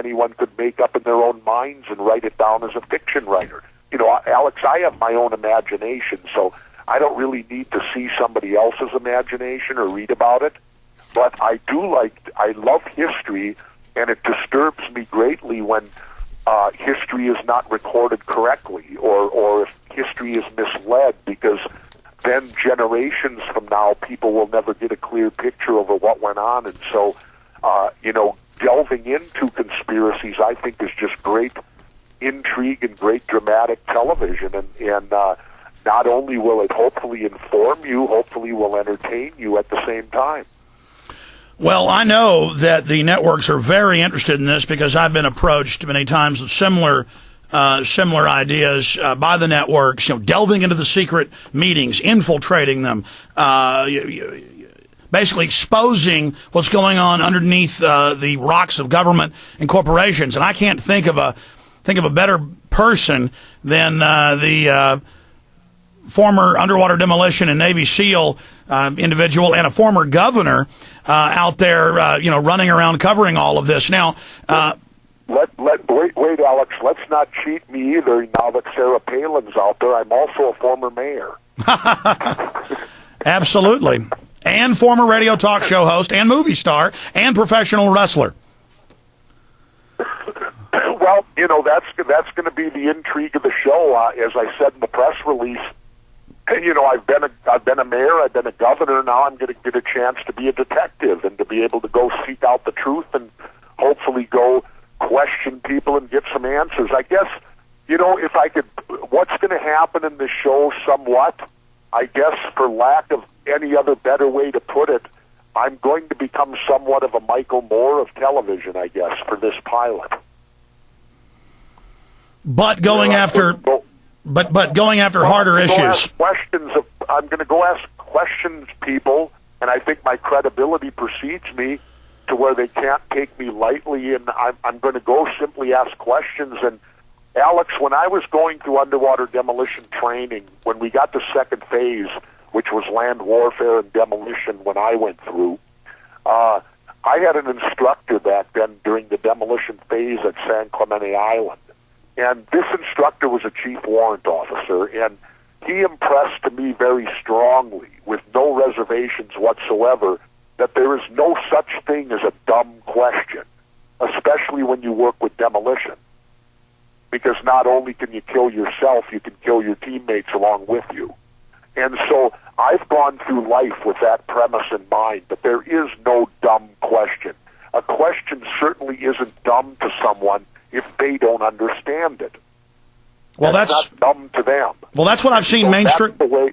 anyone could make up in their own minds and write it down as a fiction writer. You know, Alex, I have my own imagination, so I don't really need to see somebody else's imagination or read about it. But I love history, and it disturbs me greatly when history is not recorded correctly, or if history is misled, because then generations from now, people will never get a clear picture over what went on. And so, delving into conspiracies, I think, is just great intrigue and great dramatic television. And not only will it hopefully inform you, hopefully will entertain you at the same time. Well, I know that the networks are very interested in this because I've been approached many times with similar ideas by the networks, delving into the secret meetings, infiltrating them, basically exposing what's going on underneath the rocks of government and corporations. And I can't think of a better person than the former underwater demolition and Navy SEAL individual and a former governor out there, running around covering all of this. Now, wait, Alex. Let's not cheat me either. Now that Sarah Palin's out there, I'm also a former mayor. Absolutely, and former radio talk show host, and movie star, and professional wrestler. Well, that's going to be the intrigue of the show. As I said in the press release, I've been a mayor, I've been a governor. Now I'm going to get a chance to be a detective and to be able to go seek out the truth and hopefully go question people and get some answers. I guess, if I could, what's going to happen in the show somewhat, I guess for lack of any other better way to put it, I'm going to become somewhat of a Michael Moore of television, I guess, for this pilot. But going after harder issues. I'm going to go ask questions, people, and I think my credibility precedes me to where they can't take me lightly, and I'm going to go simply ask questions. And Alex, when I was going through underwater demolition training, when we got to second phase, which was land warfare and demolition when I went through, I had an instructor back then during the demolition phase at San Clemente Island. And this instructor was a chief warrant officer, and he impressed to me very strongly, with no reservations whatsoever, that there is no such thing as a dumb question, especially when you work with demolition. Because not only can you kill yourself, you can kill your teammates along with you. And so I've gone through life with that premise in mind, that there is no dumb question. A question certainly isn't dumb to someone if they don't understand it. Well, that's not dumb to them. Well, that's what I've seen mainstream. Well,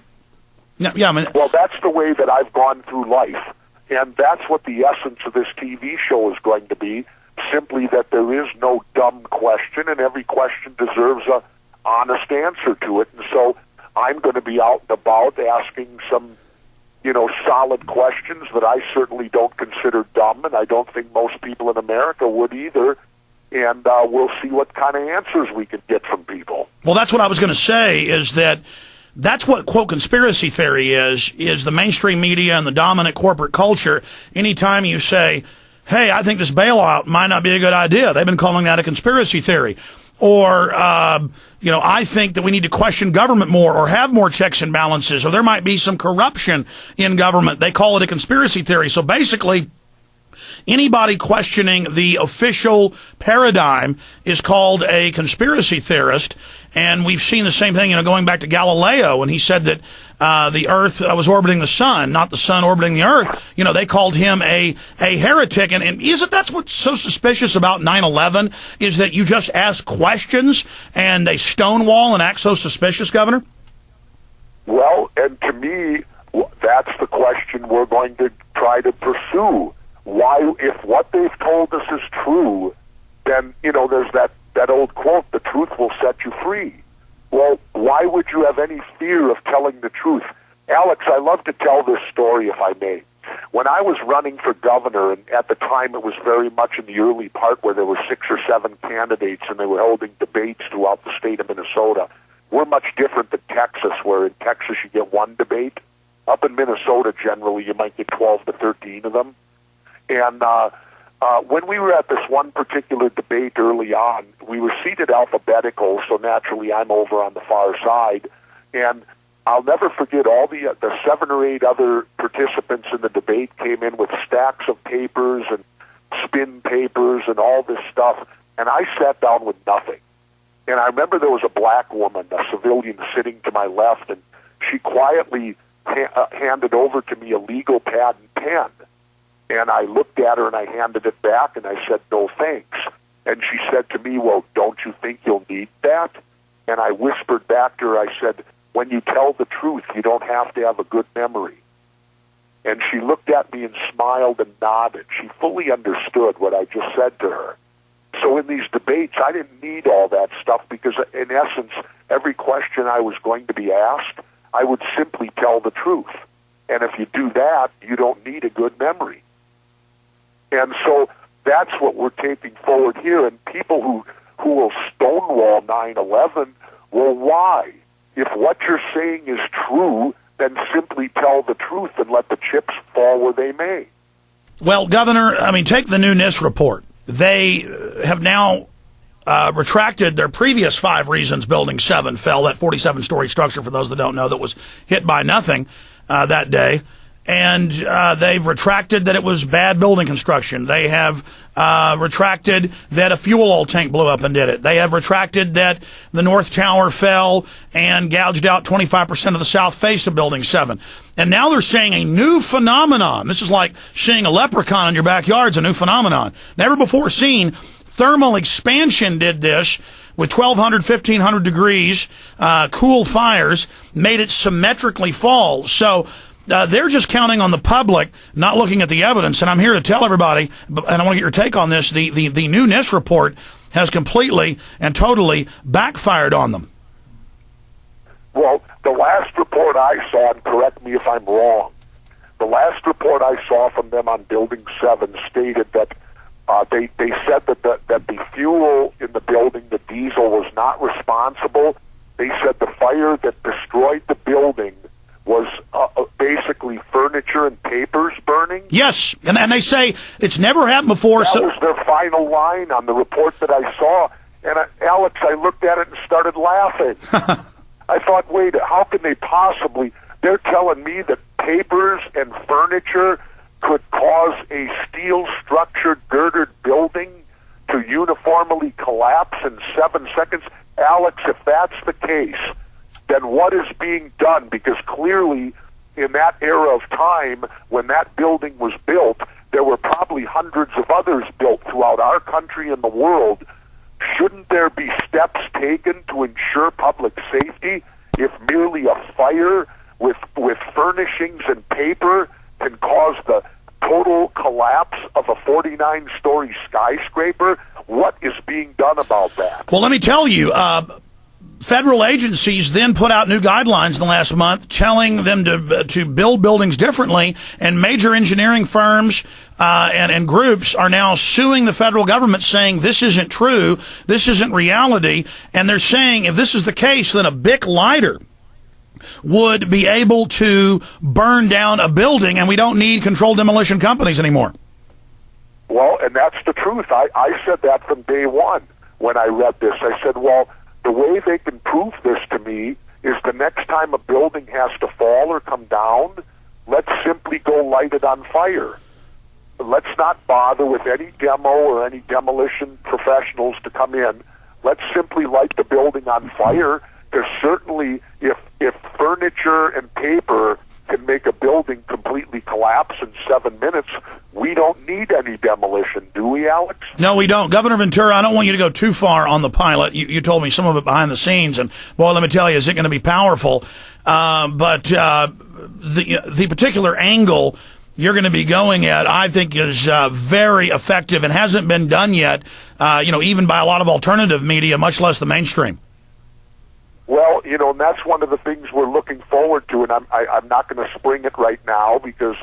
that's the way that I've gone through life, and that's what the essence of this TV show is going to be. Simply that there is no dumb question, and every question deserves a honest answer to it. And so I'm going to be out and about asking some, solid questions that I certainly don't consider dumb, and I don't think most people in America would either. And we'll see what kind of answers we can get from people. Well, that's what I was going to say, is that's what, quote, conspiracy theory is the mainstream media and the dominant corporate culture. Anytime you say, hey, I think this bailout might not be a good idea, they've been calling that a conspiracy theory. Or, I think that we need to question government more or have more checks and balances, or there might be some corruption in government. They call it a conspiracy theory. So basically, anybody questioning the official paradigm is called a conspiracy theorist. And we've seen the same thing, going back to Galileo, when he said that the Earth was orbiting the sun, not the sun orbiting the Earth. They called him a heretic. And isn't that's what's so suspicious about 9/11, is that you just ask questions and they stonewall and act so suspicious, Governor? Well, and to me, that's the question we're going to try to pursue. Why, if what they've told us is true, then, there's that old quote, the truth will set you free. Well, why would you have any fear of telling the truth? Alex, I love to tell this story, if I may. When I was running for governor, and at the time it was very much in the early part where there were 6 or 7 candidates and they were holding debates throughout the state of Minnesota. We're much different than Texas, where in Texas you get one debate. Up in Minnesota, generally, you might get 12 to 13 of them. And When we were at this one particular debate early on, we were seated alphabetical, so naturally I'm over on the far side. And I'll never forget all the 7 or 8 other participants in the debate came in with stacks of papers and spin papers and all this stuff, and I sat down with nothing. And I remember there was a black woman, a civilian, sitting to my left, and she quietly handed over to me a legal pad and pen. And I looked at her and I handed it back and I said, "No thanks." And she said to me, "Well, don't you think you'll need that?" And I whispered back to her, I said, "When you tell the truth, you don't have to have a good memory." And she looked at me and smiled and nodded. She fully understood what I just said to her. So in these debates, I didn't need all that stuff because, in essence, every question I was going to be asked, I would simply tell the truth. And if you do that, you don't need a good memory. And so that's what we're taking forward here. And people who will stonewall 9/11, well, why? If what you're saying is true, then simply tell the truth and let the chips fall where they may. Well, Governor, take the new NIST report. They have now retracted their previous 5 reasons Building 7 fell, that 47-story structure, for those that don't know, that was hit by nothing that day. And they've retracted that it was bad building construction. They have retracted that a fuel oil tank blew up and did it. They have retracted that the North Tower fell and gouged out 25% of the south face of Building 7. And now they're saying a new phenomenon. This is like seeing a leprechaun in your backyard. It's a new phenomenon. Never before seen. Thermal expansion did this with 1,200, 1,500 degrees, cool fires, made it symmetrically fall. So they're just counting on the public, not looking at the evidence. And I'm here to tell everybody, and I want to get your take on this, the new NIST report has completely and totally backfired on them. Well, the last report I saw, and correct me if I'm wrong, the last report I saw from them on Building 7 stated that they said that the fuel in the building, the diesel, was not responsible. They said the fire that destroyed the building was basically furniture and papers burning. Yes, and they say it's never happened before. That was their final line on the report that I saw. And Alex, I looked at it and started laughing. I thought, wait, how can they possibly? They're telling me that papers and furniture could cause a steel-structured, girdered building to uniformly collapse in 7 seconds. Alex, if that's the case, then what is being done? Because clearly, in that era of time, when that building was built, there were probably hundreds of others built throughout our country and the world. Shouldn't there be steps taken to ensure public safety if merely a fire with furnishings and paper can cause the total collapse of a 49-story skyscraper? What is being done about that? Well, let me tell you, federal agencies then put out new guidelines in the last month telling them to build buildings differently, and major engineering firms and groups are now suing the federal government saying this isn't true, this isn't reality, and they're saying if this is the case, then a Bic lighter would be able to burn down a building, and we don't need controlled demolition companies anymore. Well, and that's the truth. I said that from day one when I read this. I said, well, the way they can prove this to me is the next time a building has to fall or come down, let's simply go light it on fire. Let's not bother with any demo or any demolition professionals to come in. Let's simply light the building on fire, because certainly if furniture and paper can make a building completely collapse in 7 minutes, we don't need any demolition, do we, Alex? No, we don't. Governor Ventura, I don't want you to go too far on the pilot. You told me some of it behind the scenes, and, boy, let me tell you, is it going to be powerful? But the particular angle you're going to be going at, I think, is very effective and hasn't been done yet, even by a lot of alternative media, much less the mainstream. Well, and that's one of the things we're looking forward to, and I'm not going to spring it right now because,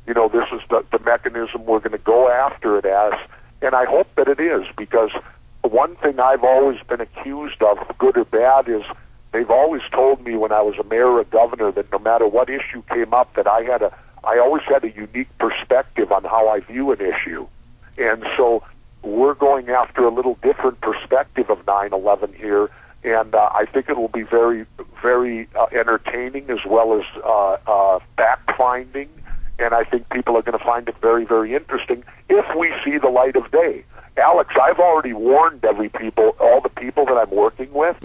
this is the mechanism we're going to go after it as, and I hope that it is, because one thing I've always been accused of, good or bad, is they've always told me when I was a mayor or a governor that no matter what issue came up, that I always had a unique perspective on how I view an issue. And so we're going after a little different perspective of 9/11 here, and I think it will be very, very entertaining as well as fact-finding, and I think people are going to find it very, very interesting if we see the light of day. Alex, I've already warned all the people that I'm working with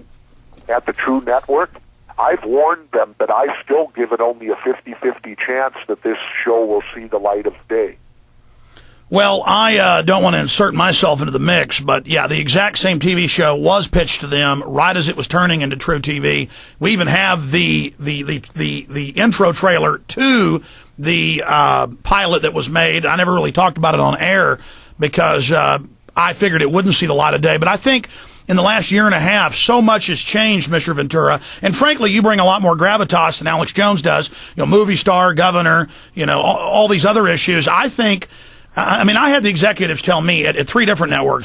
at the True Network. I've warned them that I still give it only a 50-50 chance that this show will see the light of day. Well, I don't want to insert myself into the mix, but yeah, the exact same TV show was pitched to them right as it was turning into True TV. We even have the intro trailer to the pilot that was made. I never really talked about it on air because I figured it wouldn't see the light of day. But I think in the last year and a half, so much has changed, Mr. Ventura. And frankly, you bring a lot more gravitas than Alex Jones does. You know, movie star, governor, you know, all these other issues. I think. I mean, I had the executives tell me at 3 different networks,